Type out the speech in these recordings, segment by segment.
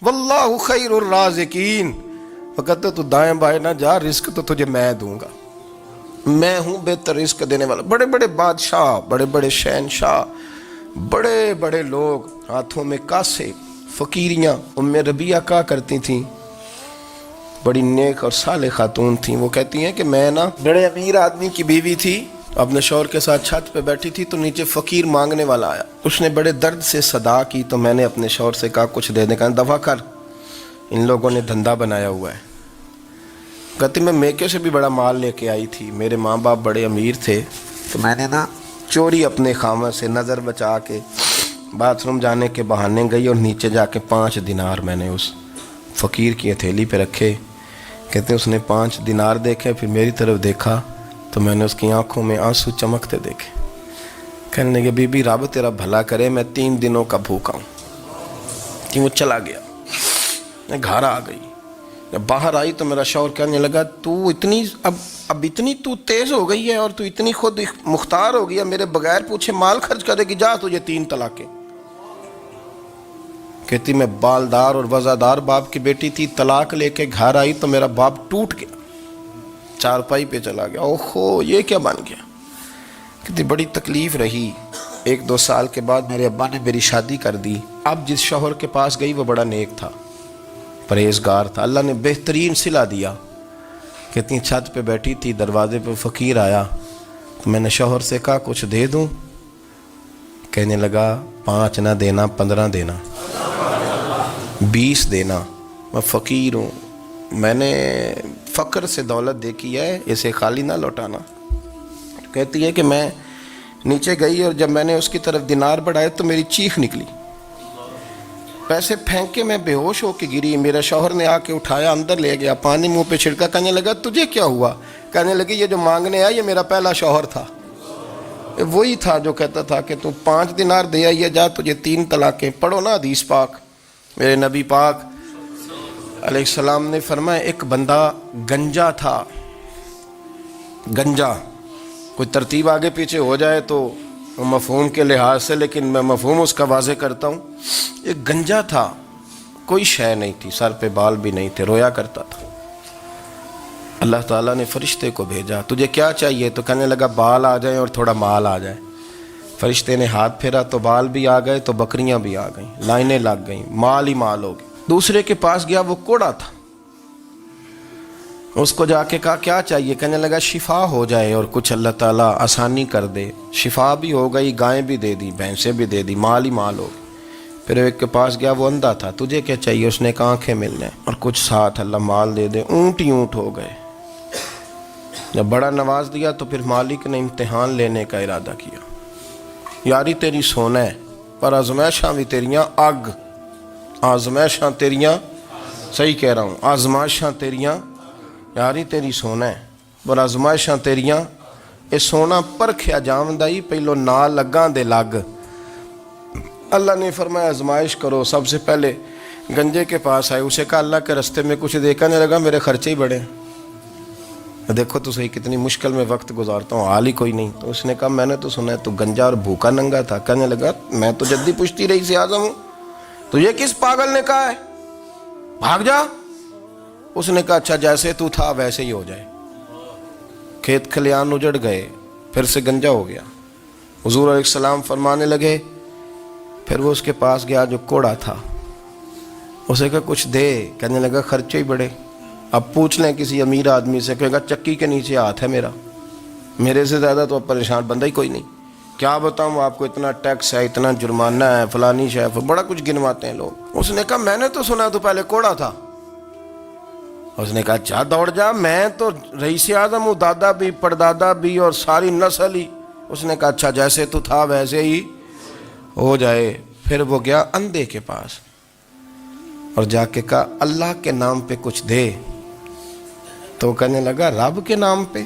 واللہ خیر الرازقین، وہ کہتے تو دائیں بائیں نہ جا، رزق تو تجھے میں دوں گا، میں ہوں بہتر رزق دینے والا۔ بڑے بڑے بادشاہ، بڑے بڑے شہنشاہ، بڑے بڑے لوگ، ہاتھوں میں کاسے، فقیریاں۔ ام ربیہ کہا کرتی تھیں، بڑی نیک اور صالح خاتون تھیں، وہ کہتی ہیں کہ میں نا بڑے امیر آدمی کی بیوی تھی، اپنے شوہر کے ساتھ چھت پہ بیٹھی تھی تو نیچے فقیر مانگنے والا آیا، اس نے بڑے درد سے صدا کی تو میں نے اپنے شوہر سے کہا کچھ دے دیں، کہا دفع کر، ان لوگوں نے دھندا بنایا ہوا ہے۔ کہتی میں میکے سے بھی بڑا مال لے کے آئی تھی، میرے ماں باپ بڑے امیر تھے تو میں نے نا چوری اپنے خامہ سے نظر بچا کے باتھ روم جانے کے بہانے گئی اور نیچے جا کے 5 دینار میں نے اس فقیر کی ہتھیلی پہ رکھے۔ کہتے اس نے 5 دینار دیکھے، پھر میری طرف دیکھا تو میں نے اس کی آنکھوں میں آنسو چمکتے دیکھے۔ کہنے لگے بی بی رب تیرا بھلا کرے، میں 3 دنوں کا بھوکا ہوں۔ کہ وہ چلا گیا، میں گھر آ گئی، جب باہر آئی تو میرا شوہر کہنے لگا تو اتنی اب اتنی تو تیز ہو گئی ہے اور تو اتنی خود مختار ہو گیا، میرے بغیر پوچھے مال خرچ کرے گی، جا تجھے 3 طلاقیں۔ کہتی میں بالدار اور وزادار باپ کی بیٹی تھی، طلاق لے کے گھر آئی تو میرا باپ ٹوٹ گیا، چارپائی پہ چلا گیا، اوہو یہ کیا بن گیا۔ کہتی بڑی تکلیف رہی، 1-2 سال کے بعد میرے ابا نے میری شادی کر دی۔ اب جس شوہر کے پاس گئی وہ بڑا نیک تھا، پرہیزگار تھا، اللہ نے بہترین صلہ دیا۔ کہتی چھت پہ بیٹھی تھی، دروازے پہ فقیر آیا تو میں نے شوہر سے کہا کچھ دے دوں، کہنے لگا 5 نہ دینا، 15 دینا، 20 دینا، میں فقیر ہوں، میں نے فقر سے دولت دیکھی ہے، اسے خالی نہ لوٹانا۔ کہتی ہے کہ میں نیچے گئی اور جب میں نے اس کی طرف دینار بڑھائے تو میری چیخ نکلی، پیسے پھینک کے میں بے ہوش ہو کے گری، میرا شوہر نے آ کے اٹھایا، اندر لے گیا، پانی منہ پہ چھڑکا، کہنے لگا تجھے کیا ہوا؟ کہنے لگی یہ جو مانگنے آیا یہ میرا پہلا شوہر تھا، وہی تھا جو کہتا تھا کہ تو 5 دینار دے آئیے، جا تجھے 3 طلاقیں۔ پڑھو نا حدیث پاک، میرے نبی پاک علیہ السلام نے فرمایا ایک بندہ گنجا تھا، گنجا، کوئی ترتیب آگے پیچھے ہو جائے تو مفہوم کے لحاظ سے، لیکن میں مفہوم اس کا واضح کرتا ہوں، ایک گنجا تھا، کوئی شے نہیں تھی، سر پہ بال بھی نہیں تھے، رویا کرتا تھا۔ اللہ تعالیٰ نے فرشتے کو بھیجا، تجھے کیا چاہیے؟ تو کہنے لگا بال آ جائیں اور تھوڑا مال آ جائے۔ فرشتے نے ہاتھ پھیرا تو بال بھی آ گئے تو بکریاں بھی آ گئیں، لائنیں لگ گئیں، مال ہی مال ہو گئے۔ دوسرے کے پاس گیا، وہ کوڑا تھا، اس کو جا کے کہا کیا چاہیے؟ کہنے لگا شفا ہو جائے اور کچھ اللہ تعالیٰ آسانی کر دے۔ شفا بھی ہو گئی، گائیں بھی دے دی، بھینسیں بھی دے دی، مال ہی مال ہو گئی۔ پھر ایک کے پاس گیا، وہ اندھا تھا، تجھے کیا چاہیے؟ اس نے کہا آنکھیں ملنے اور کچھ ساتھ اللہ مال دے دے، اونٹ ہی اونٹ ہو گئے۔ جب بڑا نواز دیا تو پھر مالک نے امتحان لینے کا ارادہ کیا، یاری تیری سونا ہے پر آزمائشاں بھی تیریاں اگ، آزمائشاں تیریاں، صحیح کہہ رہا ہوں، آزمائشاں تیریاں، یاری تیری سونا ہے پر آزمائشاں تیریاں، اے سونا پرکھیا جامدائی پہلو نہ لگاں دے لگ۔ اللہ نے فرمایا آزمائش کرو۔ سب سے پہلے گنجے کے پاس آئے، اسے کہا اللہ کے رستے میں کچھ دے، کہنے لگا میرے خرچے ہی بڑے ہیں، دیکھو تو صحیح کتنی مشکل میں وقت گزارتا ہوں، حال ہی کوئی نہیں۔ تو اس نے کہا میں نے تو سنا ہے تو گنجا اور بھوکا ننگا تھا۔ کہنے لگا میں تو جدی پشتی رئیس اعظم ہوں، تو یہ کس پاگل نے کہا ہے بھاگ جا؟ اس نے کہا اچھا جیسے تو تھا ویسے ہی ہو جائے۔ کھیت کھلیان اجڑ گئے، پھر سے گنجا ہو گیا۔ حضور علیہ السلام فرمانے لگے، پھر وہ اس کے پاس گیا جو کوڑا تھا، اسے کہا کچھ دے، کہنے لگا خرچے ہی بڑے۔ اب پوچھ لیں کسی امیر آدمی سے، کہے گا چکی کے نیچے ہاتھ ہے میرا، میرے سے زیادہ تو اب پریشان بندہ ہی کوئی نہیں، کیا بتاؤں آپ کو، اتنا ٹیکس ہے، اتنا جرمانہ ہے، فلانی شے، بڑا کچھ گنواتے ہیں لوگ۔ اس نے کہا میں نے تو سنا تو پہلے کوڑا تھا۔ اس نے کہا اچھا دوڑ جا، میں تو رئیس اعظم ہوں، دادا بھی پردادا بھی اور ساری نسل ہی۔ اس نے کہا اچھا جیسے تو تھا ویسے ہی ہو جائے۔ پھر وہ گیا اندھے کے پاس اور جا کے کہا اللہ کے نام پہ کچھ دے۔ تو کہنے لگا رب کے نام پہ؟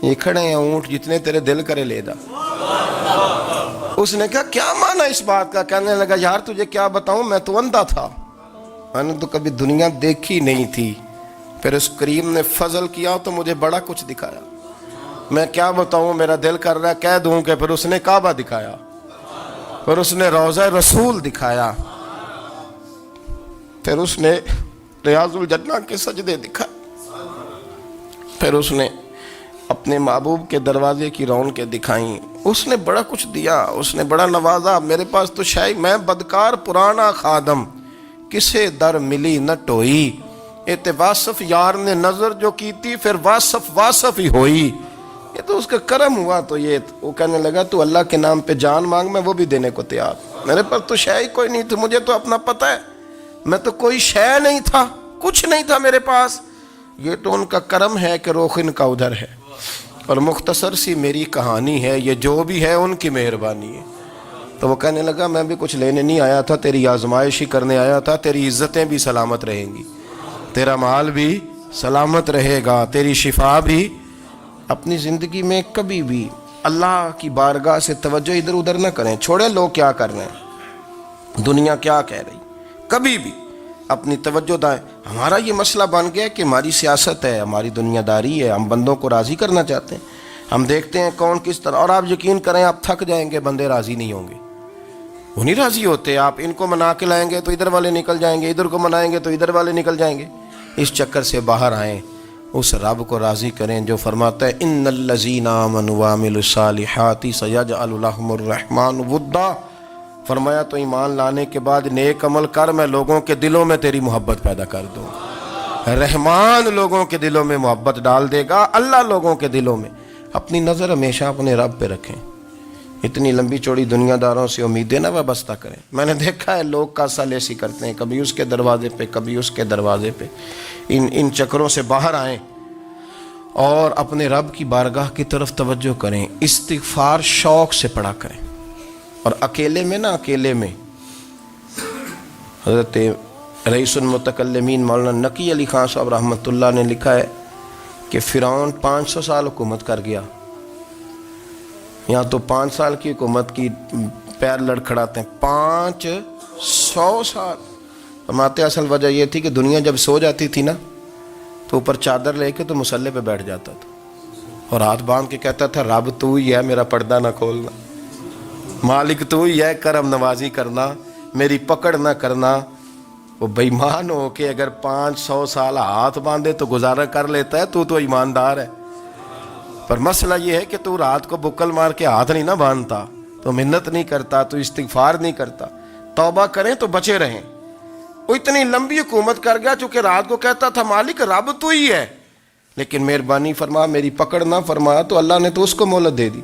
یہ کھڑے ہیں اونٹ، جتنے تیرے دل کرے لے دا۔ اس نے کہا کیا معنی اس بات کا؟ کہنے لگا یار تجھے کیا بتاؤں، میں تو اندھا تھا، میں نے تو کبھی دنیا دیکھی نہیں تھی، پھر اس کریم نے فضل کیا تو مجھے بڑا کچھ دکھایا، میں کیا بتاؤں، میرا دل کر رہا ہے کہہ دوں کہ پھر اس نے کعبہ دکھایا، پھر اس نے روضہ رسول دکھایا، پھر اس نے ریاض الجنہ کے سجدے دکھائے، پھر اس نے اپنے محبوب کے دروازے کی رونقیں دکھائیں، اس نے بڑا کچھ دیا، اس نے بڑا نوازا۔ میرے پاس تو شاید میں بدکار پرانا خادم، کسے در ملی نہ ٹوئی، ایت واصف یار نے نظر جو کی تھی، پھر واصف ہی ہوئی۔ یہ تو اس کا کرم ہوا۔ تو یہ وہ کہنے لگا تو اللہ کے نام پہ جان مانگ، میں وہ بھی دینے کو تیار۔ میرے پاس تو شے کوئی نہیں تھی، مجھے تو اپنا پتہ ہے، میں تو کوئی شے نہیں تھا، کچھ نہیں تھا میرے پاس۔ یہ تو ان کا کرم ہے کہ رخ ان کا ادھر ہے، اور مختصر سی میری کہانی ہے، یہ جو بھی ہے ان کی مہربانی ہے۔ تو وہ کہنے لگا میں بھی کچھ لینے نہیں آیا تھا، تیری آزمائش ہی کرنے آیا تھا، تیری عزتیں بھی سلامت رہیں گی، تیرا مال بھی سلامت رہے گا، تیری شفا بھی۔ اپنی زندگی میں کبھی بھی اللہ کی بارگاہ سے توجہ ادھر ادھر نہ کریں، چھوڑیں لوگ کیا کر رہے ہیں، دنیا کیا کہہ رہی، کبھی بھی اپنی توجہ دائیں۔ ہمارا یہ مسئلہ بن گیا کہ ہماری سیاست ہے، ہماری دنیا داری ہے، ہم بندوں کو راضی کرنا چاہتے ہیں، ہم دیکھتے ہیں کون کس طرح، اور آپ یقین کریں آپ تھک جائیں گے، بندے راضی نہیں ہوں گے، وہ نہیں راضی ہوتے۔ آپ ان کو منا کے لائیں گے تو ادھر والے نکل جائیں گے، ادھر کو منائیں گے تو ادھر والے نکل جائیں گے۔ اس چکر سے باہر آئیں، اس رب کو راضی کریں جو فرماتا ہے ان الذین آمنوا وعملوا الصالحات سیجعل لهم الرحمن ودا۔ فرمایا تو ایمان لانے کے بعد نیک عمل کر، میں لوگوں کے دلوں میں تیری محبت پیدا کر دوں۔ رحمان لوگوں کے دلوں میں محبت ڈال دے گا، اللہ لوگوں کے دلوں میں۔ اپنی نظر ہمیشہ اپنے رب پہ رکھیں، اتنی لمبی چوڑی دنیا داروں سے امیدیں نہ وابستہ کریں۔ میں نے دیکھا ہے لوگ کاسا لیسی کرتے ہیں، کبھی اس کے دروازے پہ کبھی اس کے دروازے پہ۔ ان چکروں سے باہر آئیں اور اپنے رب کی بارگاہ کی طرف توجہ کریں، استغفار شوق سے پڑھا کریں، اور اکیلے میں نا، اکیلے میں۔ حضرت رئیس المتکلمین مولانا نقی علی خان صاحب رحمۃ اللہ نے لکھا ہے کہ فرعون 500 سال حکومت کر گیا، یہاں تو 5 سال کی حکومت کی پیر لڑکھڑاتے ہیں، 500 سال۔ فرماتے اصل وجہ یہ تھی کہ دنیا جب سو جاتی تھی نا تو اوپر چادر لے کے تو مصلے پہ بیٹھ جاتا تھا، اور ہاتھ باندھ کے کہتا تھا رب تو ہی ہے، میرا پردہ نہ کھولنا، مالک تو ہی ہے، کرم نوازی کرنا، میری پکڑ نہ کرنا۔ وہ بے ایمان ہو کے اگر 500 سال ہاتھ باندھے تو گزارا کر لیتا ہے، تو ایماندار ہے۔ پر مسئلہ یہ ہے کہ تو رات کو بکل مار کے ہاتھ نہیں نہ باندھتا، تو محنت نہیں کرتا، تو استغفار نہیں کرتا۔ توبہ کریں تو بچے رہیں۔ وہ اتنی لمبی حکومت کر گیا چونکہ رات کو کہتا تھا مالک رب تو ہی ہے، لیکن مہربانی فرما، میری پکڑ نہ فرمایا، تو اللہ نے تو اس کو مہلت دے دی۔